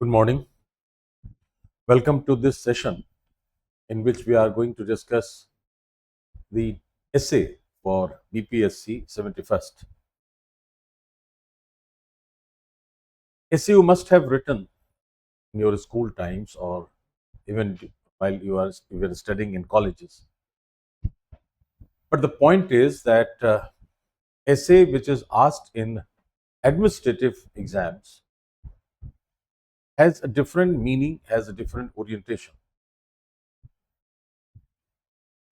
Good morning. Welcome to this session in which we are going to discuss the essay for BPSC 71st. Essay you must have written in your school times or even while you were studying in colleges. But the point is that essay which is asked in administrative exams has a different meaning, has a different orientation.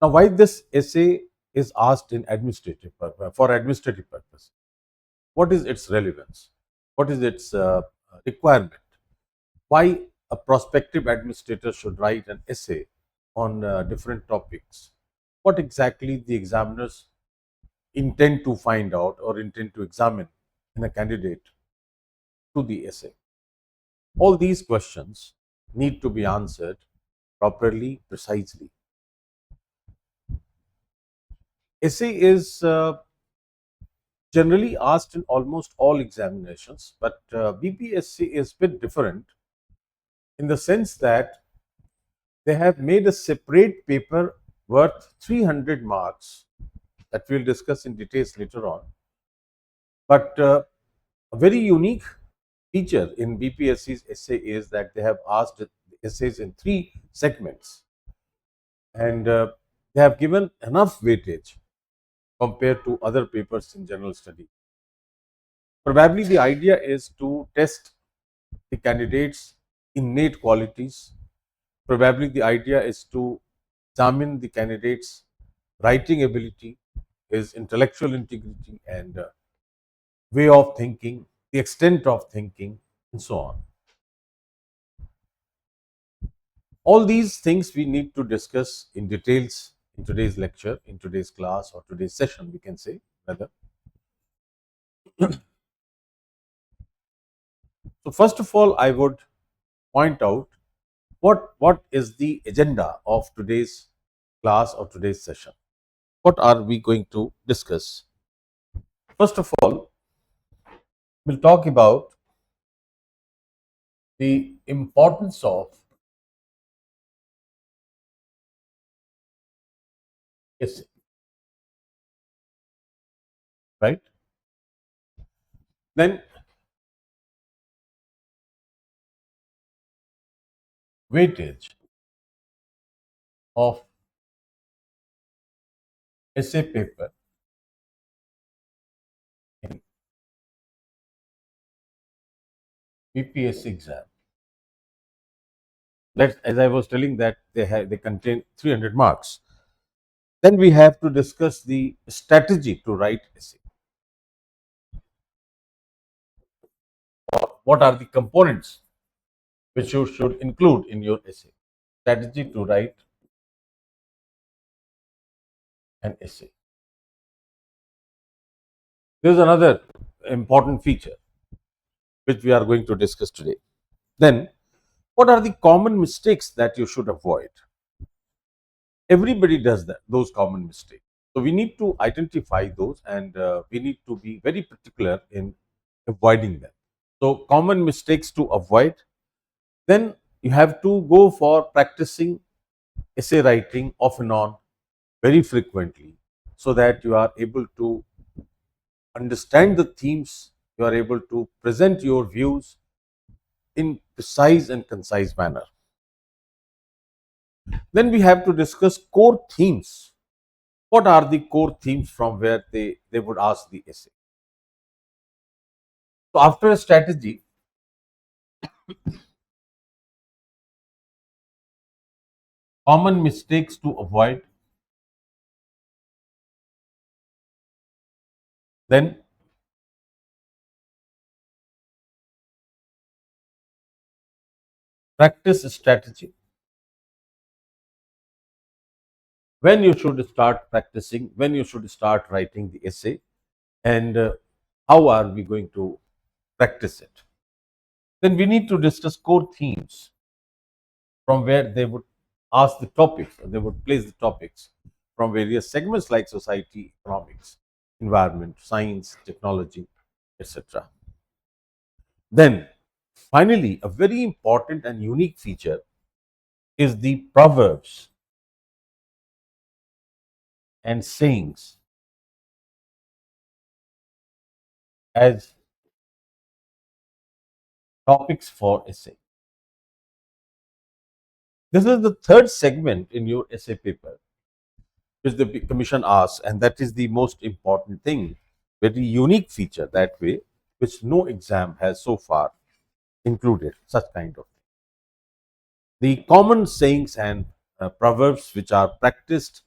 Now, why this essay is asked in for administrative purpose? What is its relevance? What is its requirement? Why a prospective administrator should write an essay on different topics? What exactly the examiners intend to find out or intend to examine in a candidate to the essay? All these questions need to be answered properly, precisely. Essay is generally asked in almost all examinations, but BPSC is a bit different in the sense that they have made a separate paper worth 300 marks that we'll discuss in details later on. But a very unique feature in BPSC's essay is that they have asked essays in three segments, and they have given enough weightage compared to other papers in general study. Probably the idea is to test the candidates' innate qualities. Probably the idea is to examine the candidate's writing ability, his intellectual integrity, and way of thinking, the extent of thinking, and so on. All these things we need to discuss in details in today's lecture, in today's class, or today's session, we can say, rather. So, first of all, I would point out what is the agenda of today's class or today's session. What are we going to discuss? First of all, we'll talk about the importance of essay, right? Then weightage of essay paper in BPSC exam. That, as I was telling, that they contain 300 marks. Then we have to discuss the strategy to write essay. What are the components which you should include in your essay? Strategy to write an essay. There is another important feature which we are going to discuss today. Then, what are the common mistakes that you should avoid? Everybody does those common mistakes. So we need to identify those, and we need to be very particular in avoiding them. So common mistakes to avoid. Then you have to go for practicing essay writing off and on very frequently, so that you are able to understand the themes, you are able to present your views in precise and concise manner. Then we have to discuss core themes. What are the core themes from where they would ask the essay? So after a strategy, common mistakes to avoid, then practice strategy, when you should start practicing, when you should start writing the essay, and how are we going to practice it. Then we need to discuss core themes from where they would ask the topics, or they would place the topics from various segments like society, economics, environment, science, technology, etc. Then Finally, a very important and unique feature is the proverbs and sayings as topics for essay. This is the third segment in your essay paper, which the commission asks, and that is the most important thing, very unique feature that way, which no exam has so far included such kind of thing. The common sayings and proverbs which are practiced,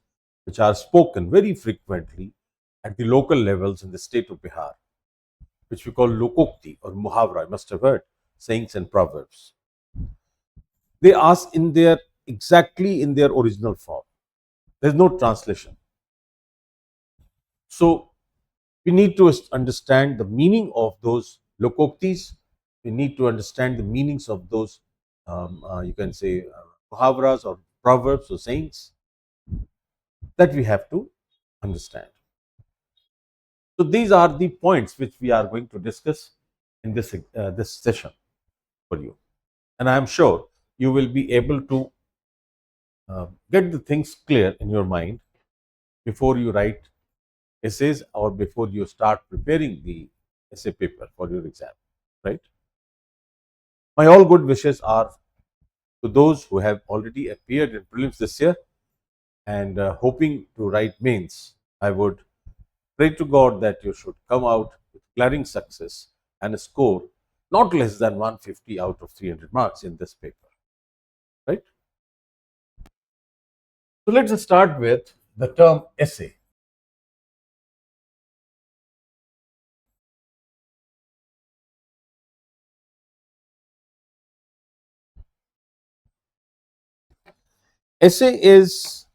which are spoken very frequently at the local levels in the state of Bihar, which we call lokokti or muhavra. I must have heard sayings and proverbs. They ask in their exactly in their original form. There's no translation. So we need to understand the meaning of those lokoktis. We need to understand the meanings of those, you can say, muhavras or proverbs or sayings that we have to understand. So these are the points which we are going to discuss in this session for you, and I am sure you will be able to get the things clear in your mind before you write essays or before you start preparing the essay paper for your exam, right? My all good wishes are to those who have already appeared in prelims this year and hoping to write mains. I would pray to God that you should come out with glaring success and a score not less than 150 out of 300 marks in this paper, right? So let's start with the term essay. Essay is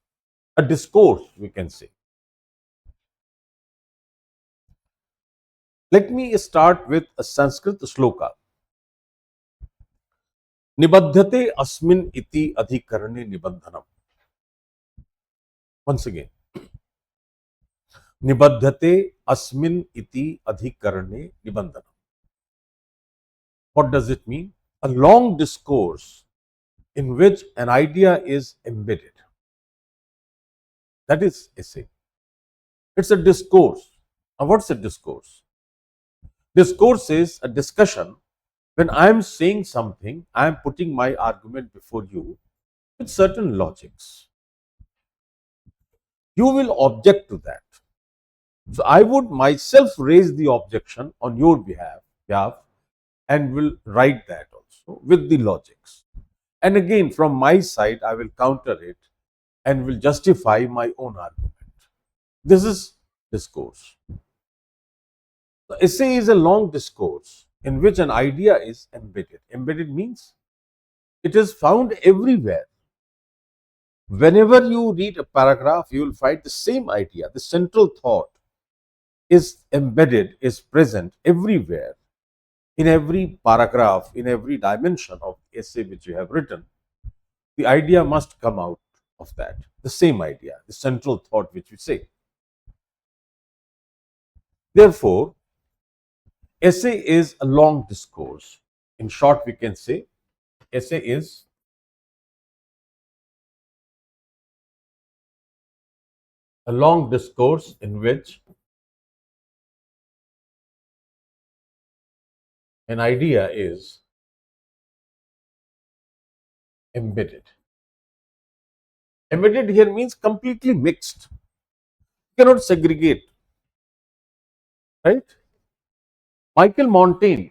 a discourse, we can say. Let me start with a Sanskrit shloka. Nibadhyate asmin iti adhikarane nibandhanam. Once again, निबद्धते अस्मिन् इति अधिकरणे निबंधनम. What does it mean? A long discourse in which an idea is embedded. That is essay. It's a discourse. Now, what's a discourse? Discourse is a discussion. When I am saying something, I am putting my argument before you with certain logics. You will object to that. So I would myself raise the objection on your behalf and will write that also with the logics. And again, from my side, I will counter it and will justify my own argument. This is discourse. The essay is a long discourse in which an idea is embedded. Embedded means it is found everywhere. Whenever you read a paragraph, you will find the same idea, the central thought is embedded, is present everywhere, in every paragraph, in every dimension of essay which you have written. The idea must come out of that, the same idea, the central thought which we say. Therefore, essay is a long discourse. In short, we can say essay is a long discourse in which an idea is embedded. Embedded here means completely mixed. You cannot segregate, right? Michael Montaigne,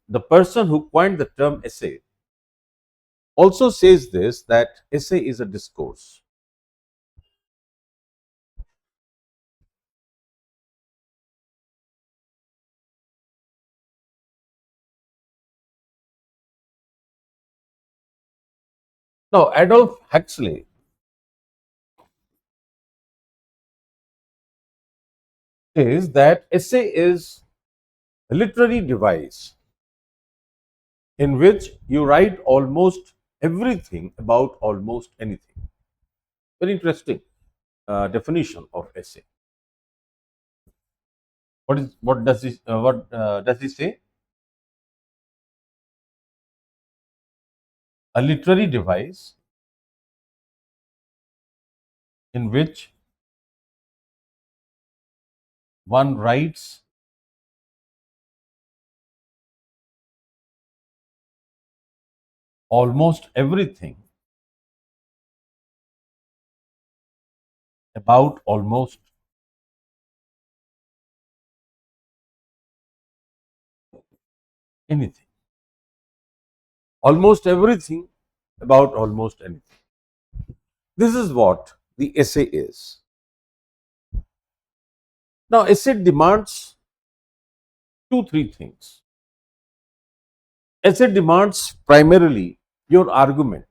the person who coined the term essay, also says this, that essay is a discourse. Now, Adolf Huxley says that essay is a literary device in which you write almost everything about almost anything. Very interesting definition of essay. What does he say? a literary device in which one writes almost everything about almost anything. Almost everything about almost anything. This is what the essay is. Now, essay demands two, three things. Essay demands primarily your argument,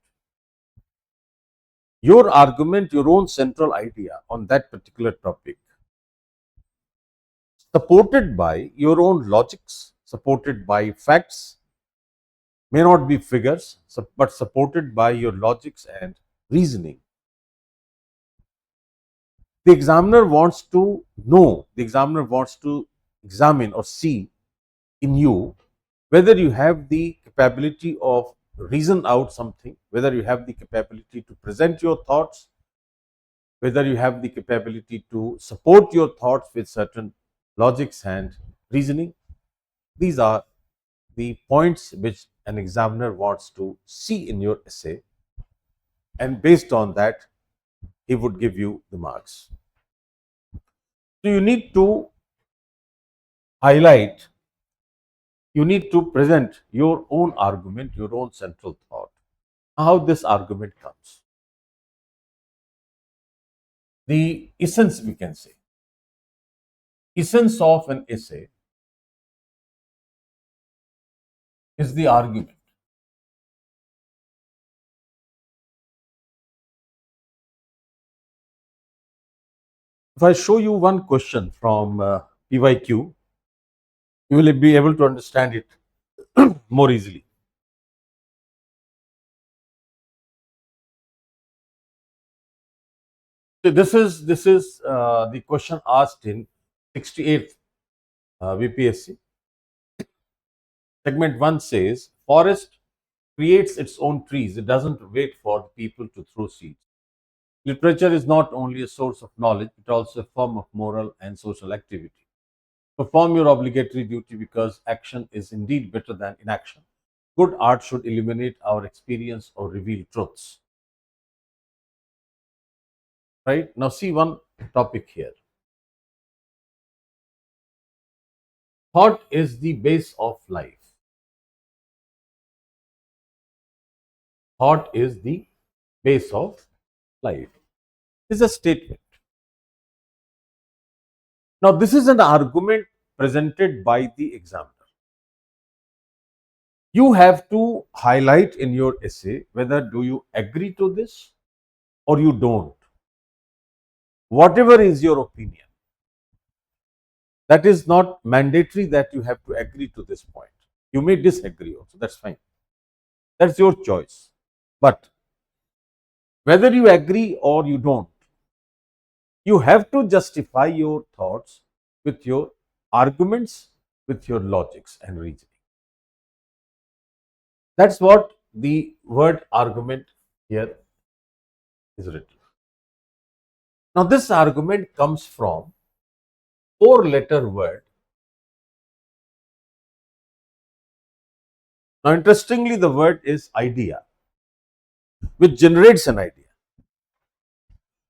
your own central idea on that particular topic, supported by your own logics, supported by facts, may not be figures, but supported by your logics and reasoning. The examiner wants to know, the examiner wants to examine or see in you whether you have the capability of reason out something, whether you have the capability to present your thoughts, whether you have the capability to support your thoughts with certain logics and reasoning. These are the points which an examiner wants to see in your essay, and based on that, he would give you the marks. So you need to highlight, you need to present your own argument, your own central thought, how this argument comes. The essence, we can say, essence of an essay is the argument. If I show you one question from PYQ, you will be able to understand it more easily. So this is the question asked in 68th BPSC. Segment 1 says, forest creates its own trees. It doesn't wait for people to throw seeds. Literature is not only a source of knowledge, but also a form of moral and social activity. Perform your obligatory duty because action is indeed better than inaction. Good art should illuminate our experience or reveal truths. Right? Now, see one topic here. Thought is the base of life. Thought is the base of life. This is a statement. Now, this is an argument presented by the examiner. You have to highlight in your essay whether do you agree to this or you don't. Whatever is your opinion, that is not mandatory that you have to agree to this point. You may disagree also, that's fine. That's your choice. But whether you agree or you don't, you have to justify your thoughts with your arguments, with your logics and reasoning. That's what the word argument here is written. Now, this argument comes from four-letter word. Now, interestingly, the word is idea, which generates an idea.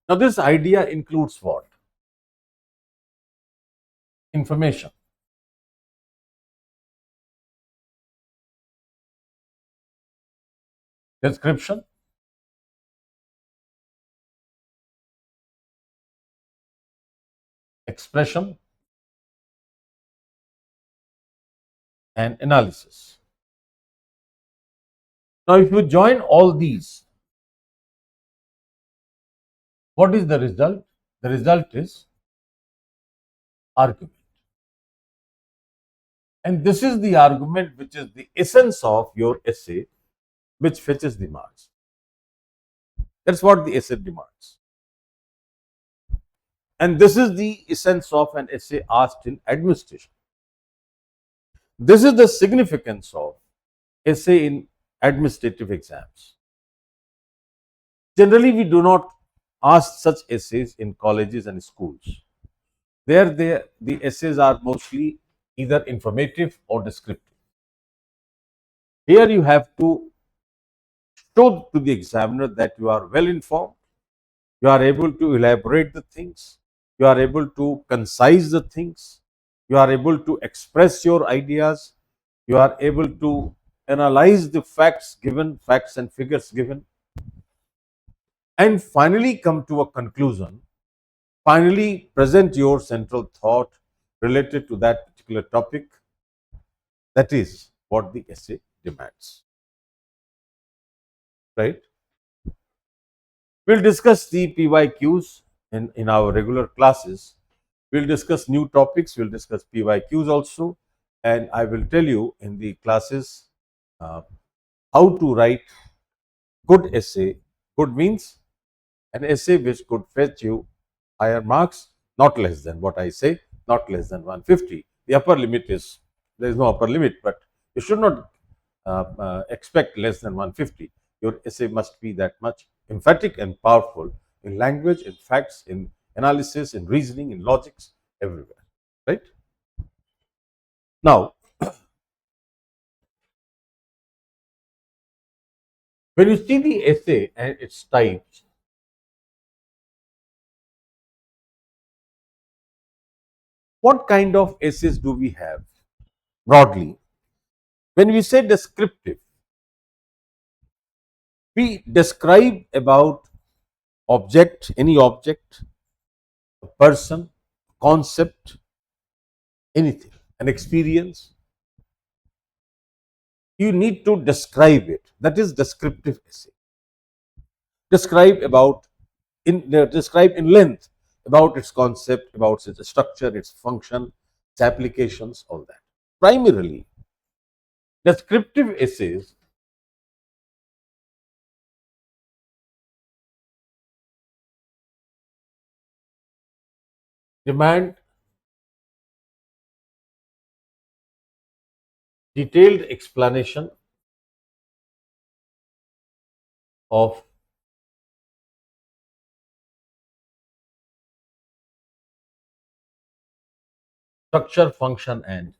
Now, this idea includes what? Information, description, expression, and analysis. Now, if you join all these, what is the result? The result is argument. And this is the argument which is the essence of your essay, which fetches the marks. That's what the essay demands. And this is the essence of an essay asked in administration. This is the significance of essay in administrative exams. Generally, we do not ask such essays in colleges and schools. There, the essays are mostly either informative or descriptive. Here, you have to show to the examiner that you are well informed, you are able to elaborate the things, you are able to concise the things, you are able to express your ideas, you are able to analyze the facts given, facts and figures given, and finally come to a conclusion. Finally, present your central thought related to that particular topic. That is what the essay demands. Right? We'll discuss the PYQs in our regular classes. We'll discuss new topics. We'll discuss PYQs also. And I will tell you in the classes uh, how to write good essay. Good means an essay which could fetch you higher marks, not less than what I say, not less than 150. The upper limit is, there is no upper limit, but you should not expect less than 150. Your essay must be that much emphatic and powerful in language, in facts, in analysis, in reasoning, in logics, everywhere. Right? Now, when you see the essay and its types, what kind of essays do we have broadly? When we say descriptive, we describe about object, any object, a person, concept, anything, an experience. You need to describe it. That is descriptive essay. Describe about describe in length about its concept, about its structure, its function, its applications, all that. Primarily, descriptive essays demand detailed explanation of structure, function, and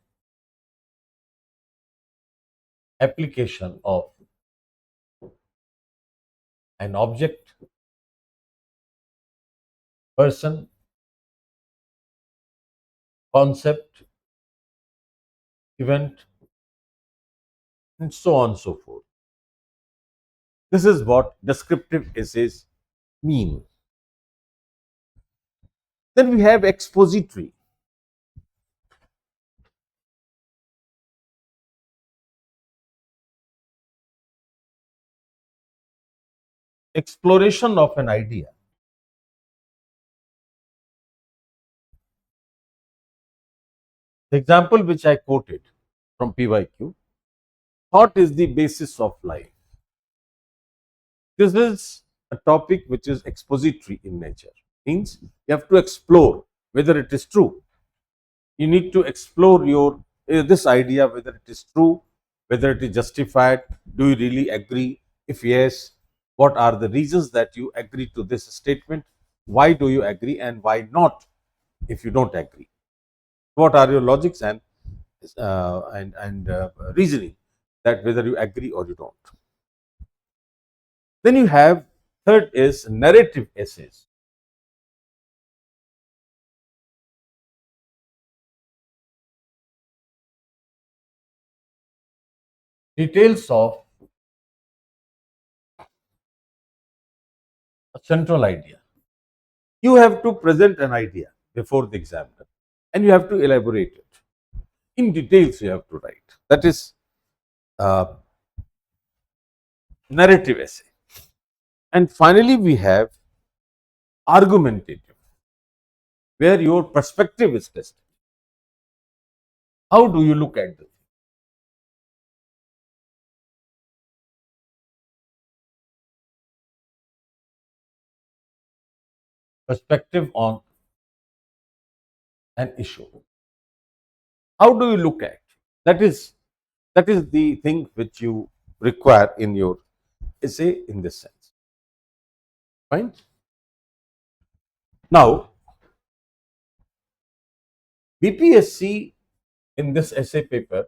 application of an object, person, concept, event, and so on and so forth. This is what descriptive essays mean. Then we have expository. Exploration of an idea. The example which I quoted from PYQ, thought is the basis of life. This is a topic which is expository in nature. Means you have to explore whether it is true. You need to explore your this idea, whether it is true, whether it is justified. Do you really agree? If yes, what are the reasons that you agree to this statement? Why do you agree and why not? If you don't agree, what are your logics and reasoning that whether you agree or you don't? Then you have third is narrative essays. Details of a central idea. You have to present an idea before the examiner and you have to elaborate it. In details, you have to write. That is narrative essay. And finally, we have argumentative, where your perspective is tested. How do you look at the perspective on an issue? How do you look at? That is the thing which you require in your essay in this sense. Fine. Now, BPSC in this essay paper,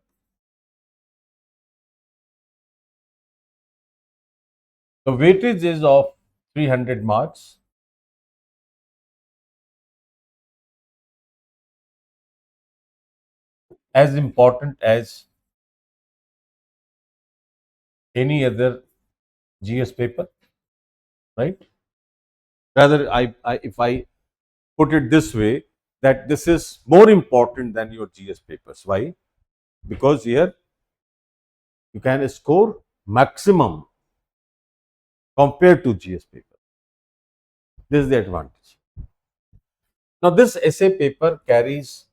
the weightage is of 300 marks. As important as any other GS paper, right? Rather, if I put it this way, that this is more important than your GS papers. Why? Because here you can score maximum compared to GS paper. This is the advantage. Now, this essay paper carries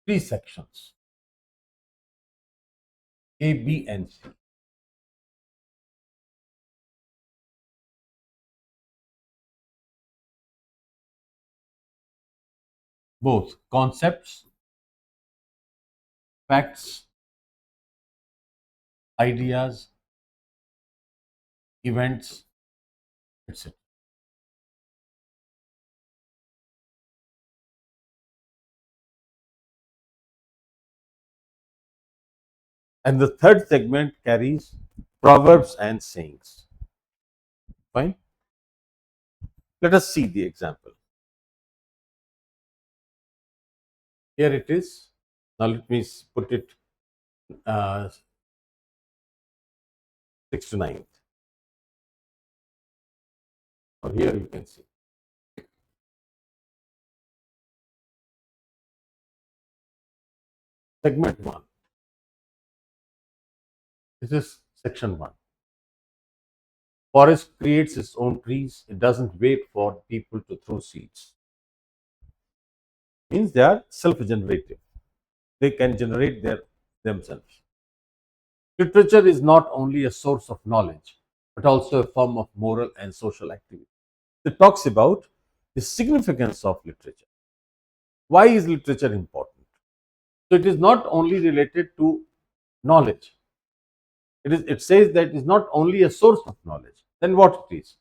3 sections: A, B, and C. Both concepts, facts, ideas, events, etc. And the third segment carries proverbs and sayings. Fine. Let us see the example. Here it is. Now let me put it 6 to 9. Or here you can see. Segment 1. This is section 1. Forest creates its own trees. It doesn't wait for people to throw seeds. Means they are self-generative. They can generate themselves. Literature is not only a source of knowledge, but also a form of moral and social activity. It talks about the significance of literature. Why is literature important? So it is not only related to knowledge. It says that it is not only a source of knowledge, then what it is,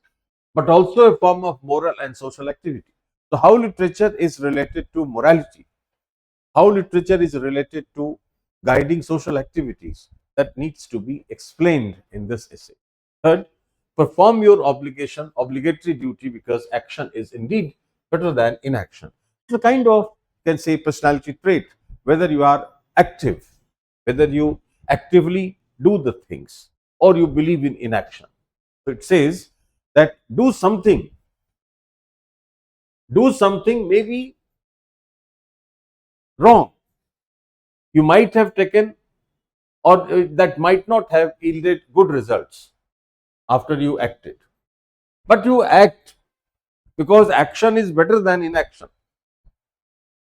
but also a form of moral and social activity. So how literature is related to morality, how literature is related to guiding social activities, that needs to be explained in this essay. Third, perform your obligatory duty, because action is indeed better than inaction. It's a kind of, can say, personality trait, whether you are active, whether you actively do the things, or you believe in inaction. So it says that do something may be wrong. You might have taken, or that might not have yielded good results after you acted. But you act because action is better than inaction.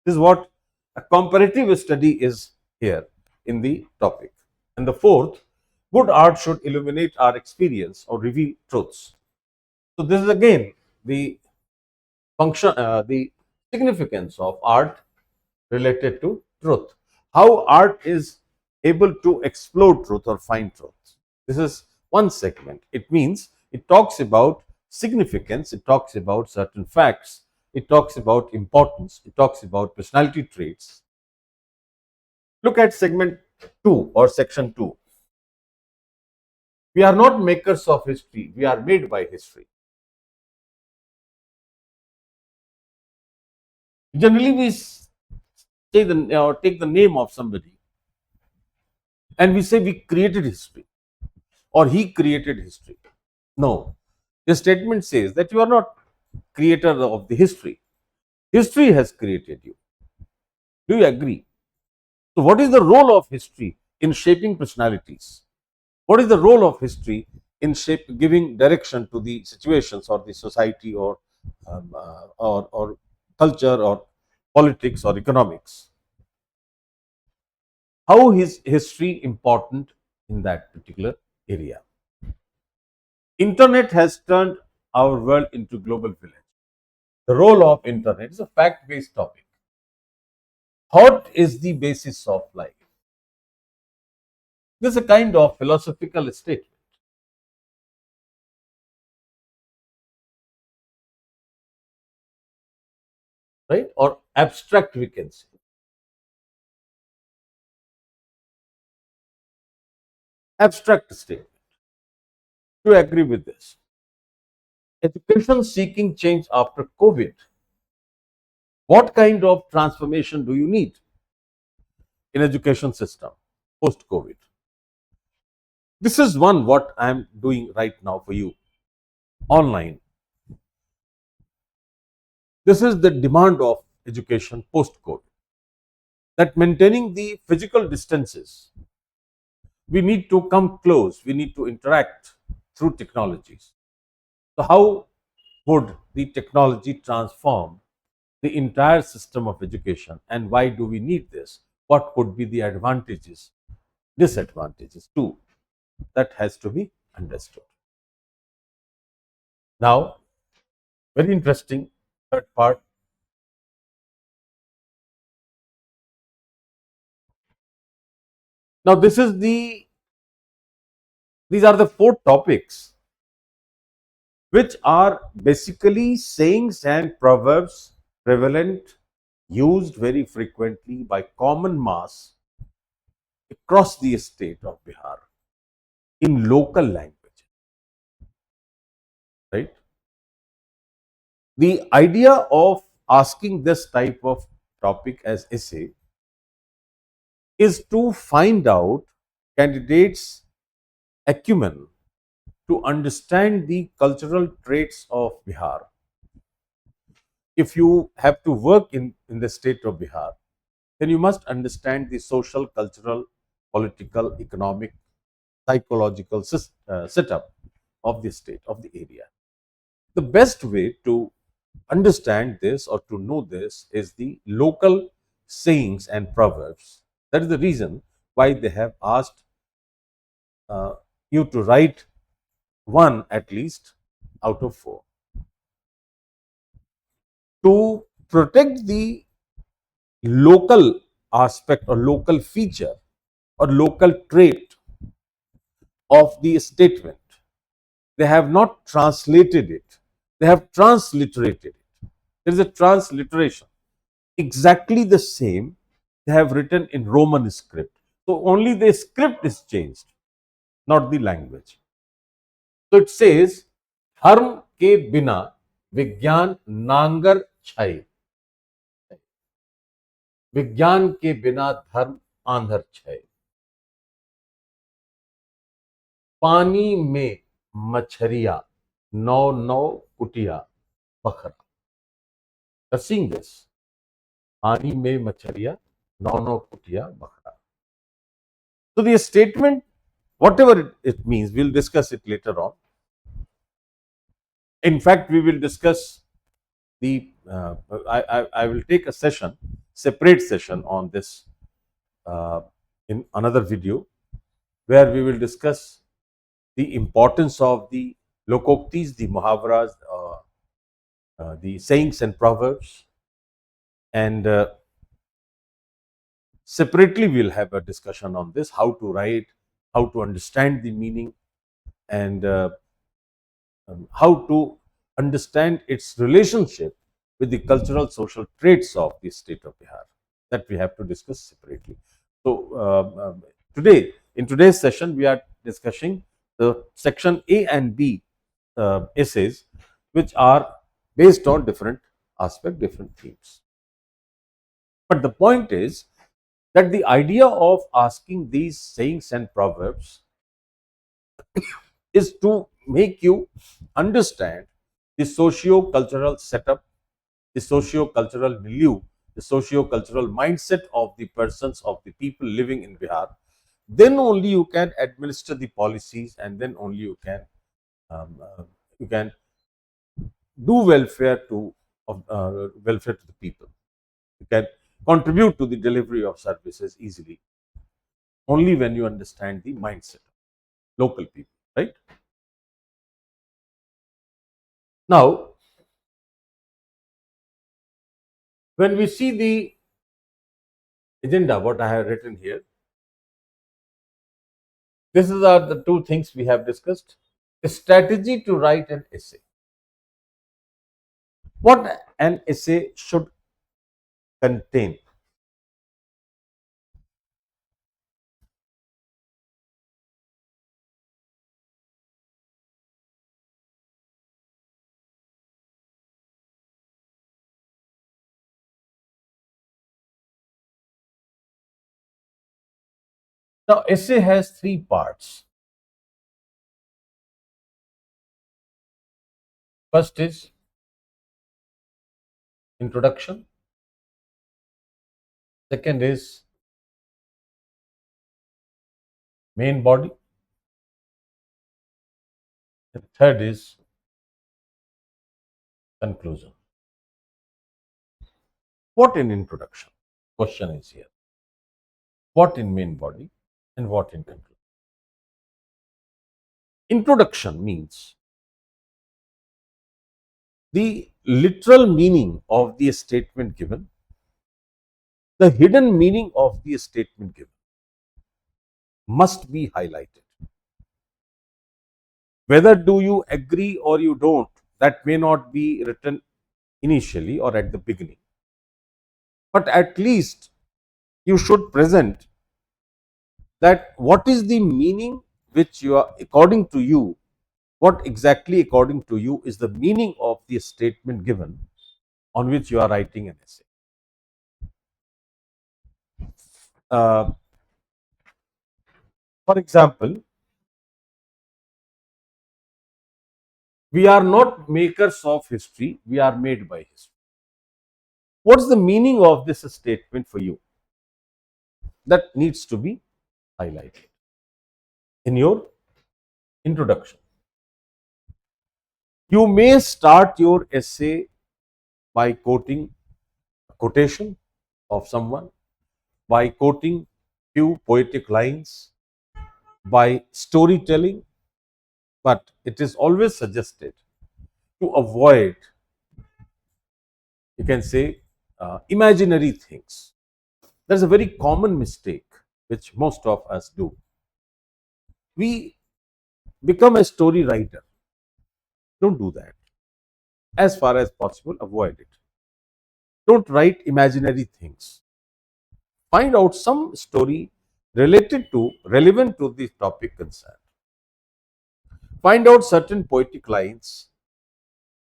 This is what a comparative study is here in the topic. And the fourth, good art should illuminate our experience or reveal truths. So this is again the function, the significance of art related to truth. How art is able to explore truth or find truth. This is one segment. It means it talks about significance, it talks about certain facts, it talks about importance, it talks about personality traits. Look at segment 2 or section 2. We are not makers of history, we are made by history. Generally, we say or take the name of somebody and we say we created history or he created history. No, the statement says that you are not creator of the history. History has created you. Do you agree? So, what is the role of history in shaping personalities? What is the role of history in giving direction to the situations or the society or culture or politics or economics? How is history important in that particular area? Internet has turned our world into global village. The role of internet is a fact-based topic. What is the basis of life? This is a kind of philosophical statement, right? Or abstract, we can say. Abstract statement. To agree with this. Education seeking change after COVID. What kind of transformation do you need in education system post COVID? This is one what I am doing right now for you online. This is the demand of education post COVID, that maintaining the physical distances, we need to come close, we need to interact through technologies. So, how would the technology transform the entire system of education, and why do we need this? What could be the advantages, disadvantages too? That has to be understood. Now, very interesting third part. Now, these are the four topics which are basically sayings and proverbs prevalent, used very frequently by common mass across the state of Bihar in local language, right? The idea of asking this type of topic as essay is to find out candidates' acumen to understand the cultural traits of Bihar. If you have to work in the state of Bihar, then you must understand the social, cultural, political, economic, psychological setup of the state, of the area. The best way to understand this or to know this is the local sayings and proverbs. That is the reason why they have asked uh, you to write one at least out of four. To protect the local aspect or local feature or local trait of the statement, they have not translated it, they have transliterated it. There is a transliteration. Exactly the same they have written in Roman script. So only the script is changed, not the language. So it says, धर्म के बिना विज्ञान नांगर छाई, विज्ञान के बिना धर्म आंधर छाई, पानी में मछरिया नौ नौ कुटिया बखरा. You're seeing this. पानी में मछरिया नौ नौ कुटिया बखरा. So the statement, whatever it means, we'll discuss it later on. In fact, we will discuss the. I will take a session, separate session on this uh, in another video, where we will discuss the importance of the lokoktis, the muhavras, the sayings and proverbs, and separately we'll have a discussion on this: how to write, how to understand the meaning, and how to understand its relationship with the cultural social traits of the state of Bihar. That we have to discuss separately. So today, in today's session, we are discussing the section A and B essays, which are based on different aspects, different themes. But the point is that the idea of asking these sayings and proverbs is to make you understand the socio-cultural setup, the socio-cultural milieu, the socio-cultural mindset of the persons, of the people living in Bihar. Then only you can administer the policies, and then only um, uh, you can do welfare to the people. You can contribute to the delivery of services easily only when you understand the mindset of local people, right? Now, when we see the agenda, what I have written here, These are the two things we have discussed. A strategy to write an essay. What an essay should contain. Now, essay has three parts. First is introduction. Second is main body. And third is conclusion. What in introduction? Question is here. What in main body and what in conclusion? Introduction means the literal meaning of the statement given, the hidden meaning of the statement given must be highlighted. Whether do you agree or you don't, that may not be written initially or at the beginning. But at least you should present that what is the meaning which you are, according to you, what exactly according to you is the meaning of the statement given on which you are writing an essay. Uh, for example, we are not makers of history, we are made by history. What's the meaning of this statement for you? That needs to be highlighted in your introduction. You may start your essay by quoting a quotation of someone, by quoting few poetic lines, by storytelling, but it is always suggested to avoid, you can say, imaginary things. There's a very common mistake which most of us do. We become a story writer. Don't do that. As far as possible, avoid it. Don't write imaginary things. Find out some story relevant to the topic concerned. Find out certain poetic lines.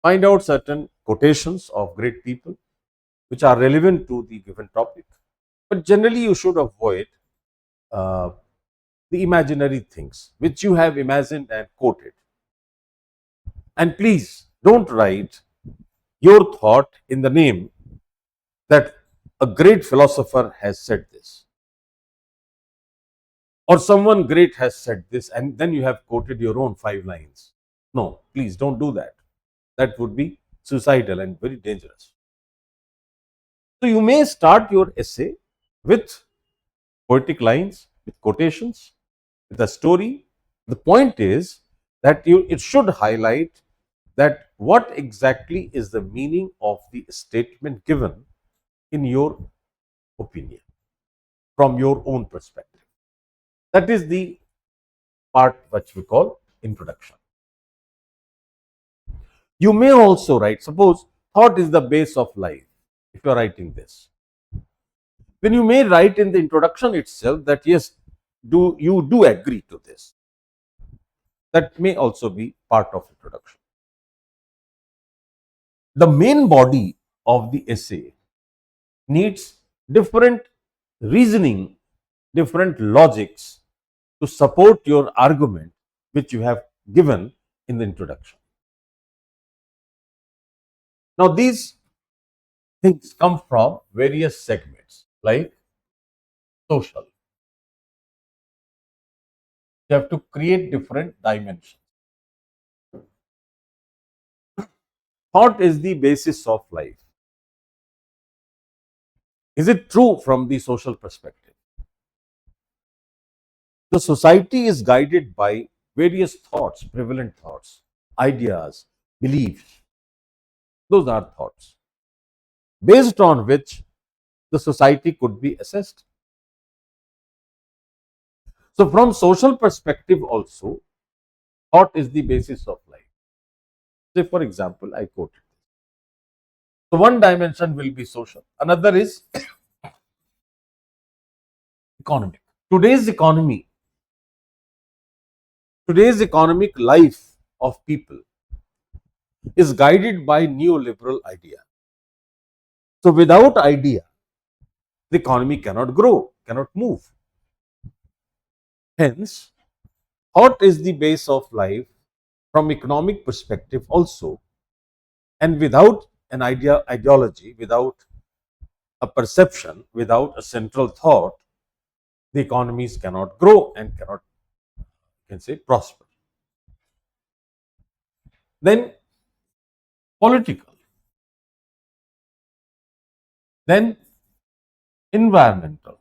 Find out certain quotations of great people which are relevant to the given topic. But generally, you should avoid uh, the imaginary things which you have imagined and quoted. And please don't write your thought in the name that a great philosopher has said this, or someone great has said this, and then you have quoted your own 5 lines. No, please don't do that. That would be suicidal and very dangerous. So you may start your essay with poetic lines, with quotations, with a story. The point is that it should highlight that what exactly is the meaning of the statement given in your opinion, from your own perspective. That is the part which we call introduction. You may also write, suppose thought is the base of life. If you are writing this, then you may write in the introduction itself that yes, do you do agree to this. That may also be part of introduction. The main body of the essay needs different reasoning, different logics to support your argument which you have given in the introduction. Now, these things come from various segments like social. You have to create different dimensions. Thought is the basis of life. Is it true from the social perspective? The society is guided by various thoughts, prevalent thoughts, ideas, beliefs. Those are thoughts based on which the society could be assessed. So, from social perspective, also, thought is the basis of life. Say, for example, I quote. So, one dimension will be social, another is economic. Today's economy, today's economic life of people is guided by neoliberal idea. So, without idea, the economy cannot grow, cannot move. Hence, thought is the base of life from economic perspective also. And without an ideology, without a perception, without a central thought, the economies cannot grow and cannot, you can say, prosper. Then political, then environmental,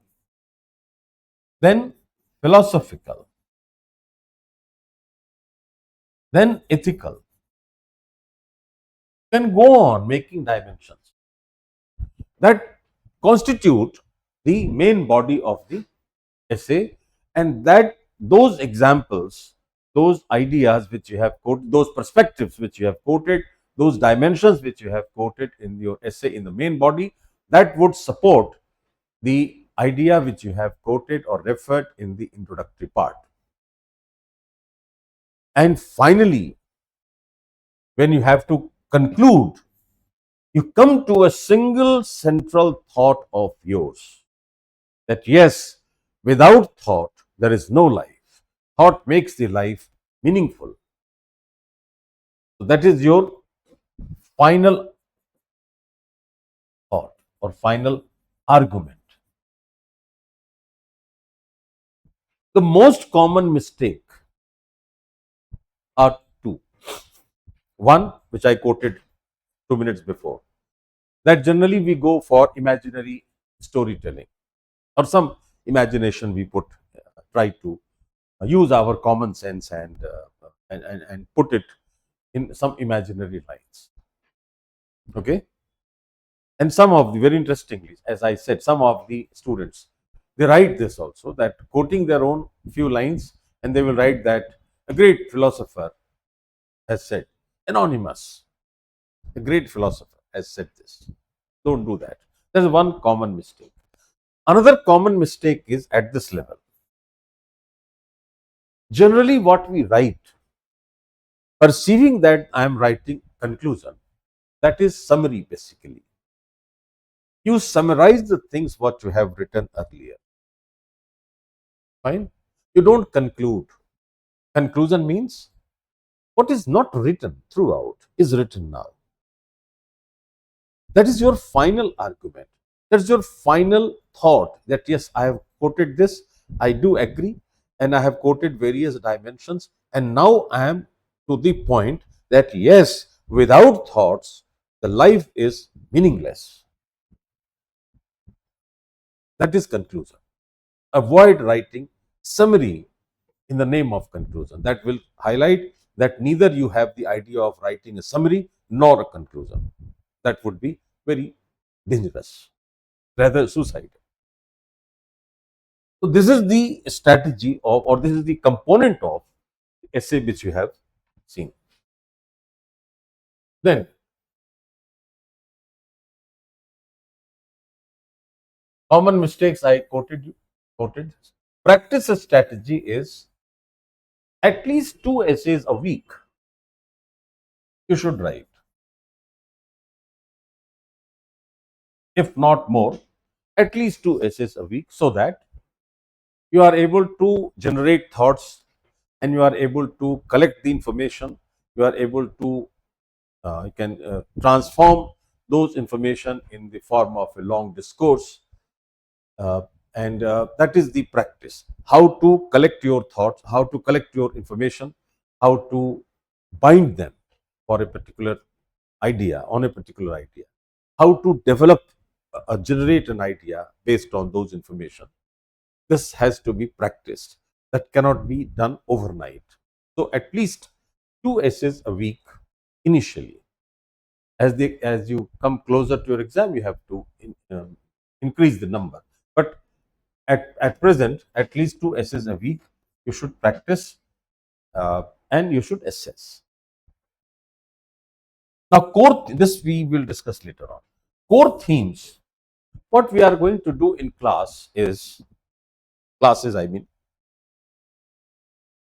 then philosophical, then ethical, can go on making dimensions that constitute the main body of the essay, and that those examples, those ideas which you have quoted, those perspectives which you have quoted, those dimensions which you have quoted in your essay in the main body, that would support the idea which you have quoted or referred in the introductory part. And finally, when you have to conclude, you come to a single central thought of yours, that yes, without thought, there is no life. Thought makes the life meaningful. So that is your final thought or final argument. The most common mistake are two. One, which I quoted 2 minutes before, that generally we go for imaginary storytelling or some imagination we put, try to use our common sense and put it in some imaginary lines. Okay. And some of the, very interestingly, as I said, some of the students, they write this also, that quoting their own few lines, and they will write that a great philosopher has said, anonymous, a great philosopher has said this. Don't do that. That's one common mistake. Another common mistake is at this level. Generally, what we write, perceiving that I am writing conclusion, that is summary basically. You summarize the things what you have written earlier. Fine. You don't conclude. Conclusion means what is not written throughout is written now. That is your final argument. That's your final thought that yes, I have quoted this, I do agree, and I have quoted various dimensions, and now I am to the point that yes, without thoughts, the life is meaningless. That is conclusion. Avoid writing summary in the name of conclusion. That will highlight that neither you have the idea of writing a summary nor a conclusion. That would be very dangerous, rather suicidal. So this is the strategy of, or this is the component of essay which you have seen. Then common mistakes I quoted. Practice strategy is at least 2 essays a week you should write, if not more, at least 2 essays a week, so that you are able to generate thoughts and you are able to collect the information, you are able to you can transform those information in the form of a long discourse, uh, and that is the practice, how to collect your thoughts, how to collect your information, how to bind them for a particular idea, on a particular idea, how to develop, generate an idea based on those information. This has to be practiced. That cannot be done overnight. So at least 2 essays a week initially. As you come closer to your exam, you have to increase the number. But at present, at least 2 essays a week you should practice, and you should assess. Now, this we will discuss later on. Core themes. What we are going to do in classes, I mean,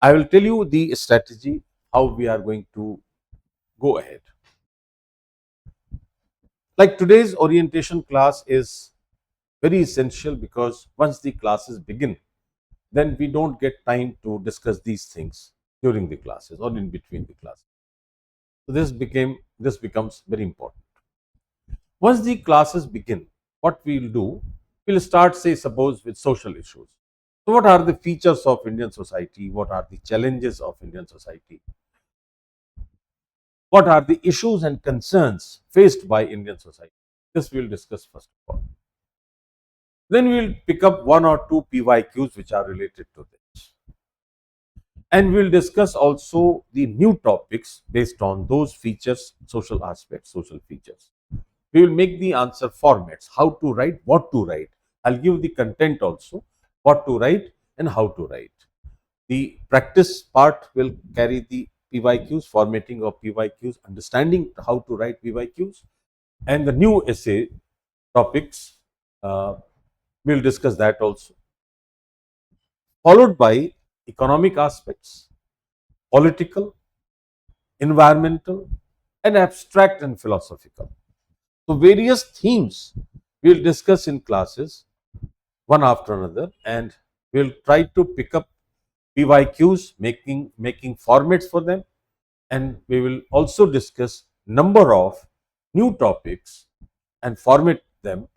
I will tell you the strategy, how we are going to go ahead. Like today's orientation class is very essential, because once the classes begin, then we don't get time to discuss these things during the classes or in between the classes. So this becomes very important. Once the classes begin, what we will do, we'll start, say, suppose with social issues. So what are the features of Indian society? What are the challenges of Indian society? What are the issues and concerns faced by Indian society? This we'll discuss first of all. Then we'll pick up 1 or 2 PYQs which are related to this. And we'll discuss also the new topics based on those features, social aspects, social features. We will make the answer formats, how to write, what to write. I'll give the content also, what to write and how to write. The practice part will carry the PYQs, formatting of PYQs, understanding how to write PYQs, and the new essay topics, we'll discuss that also. Followed by economic aspects, political, environmental, and abstract and philosophical. So various themes we'll discuss in classes one after another, and we'll try to pick up PYQs, making formats for them, and we will also discuss number of new topics and format them,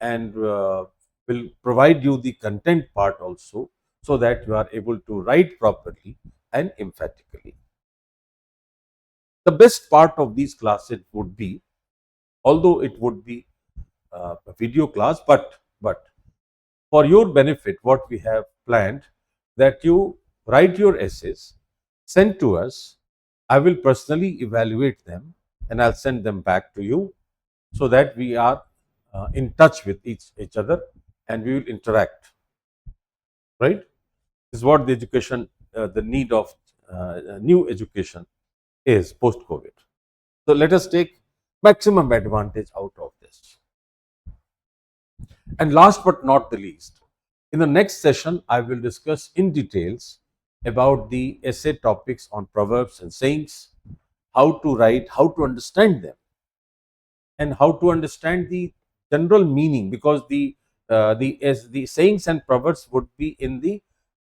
and will provide you the content part also, so that you are able to write properly and emphatically. The best part of these classes would be, although it would be a video class, but for your benefit, what we have planned, that you write your essays, send to us. I will personally evaluate them and I'll send them back to you, so that we are in touch with each other and we will interact. Right? This is what the education, the need of new education is post-COVID. So let us take maximum advantage out of this. And last but not the least, in the next session, I will discuss in details about the essay topics on proverbs and sayings, how to write, how to understand them, and how to understand the general meaning, because the sayings and proverbs would be in the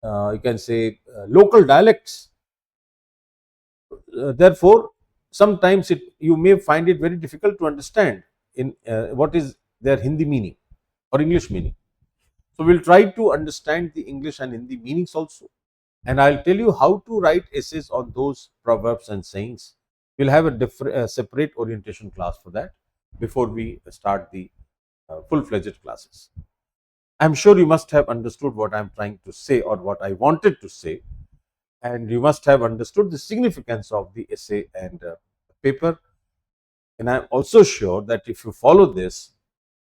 you can say local dialects. Therefore, sometimes you may find it very difficult to understand in what is their Hindi meaning or English meaning. So we'll try to understand the English and Hindi meanings also, and I'll tell you how to write essays on those proverbs and sayings. We'll have a separate orientation class for that before we start the full-fledged classes. I'm sure you must have understood what I'm trying to say, or what I wanted to say, and you must have understood the significance of the essay and paper. And I'm also sure that if you follow this,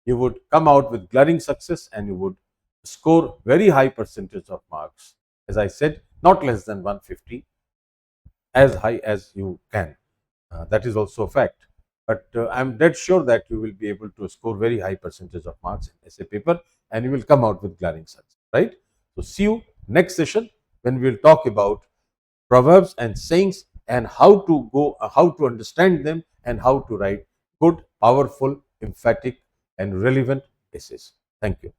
you would come out with glaring success and you would score very high percentage of marks. As I said, not less than 150, as high as you can. That is also a fact. But I'm dead sure that you will be able to score very high percentage of marks in essay paper, and you will come out with glaring success, right? So see you next session, when we will talk about proverbs and sayings, and how to understand them, and how to write good, powerful, emphatic, and relevant essays. Thank you.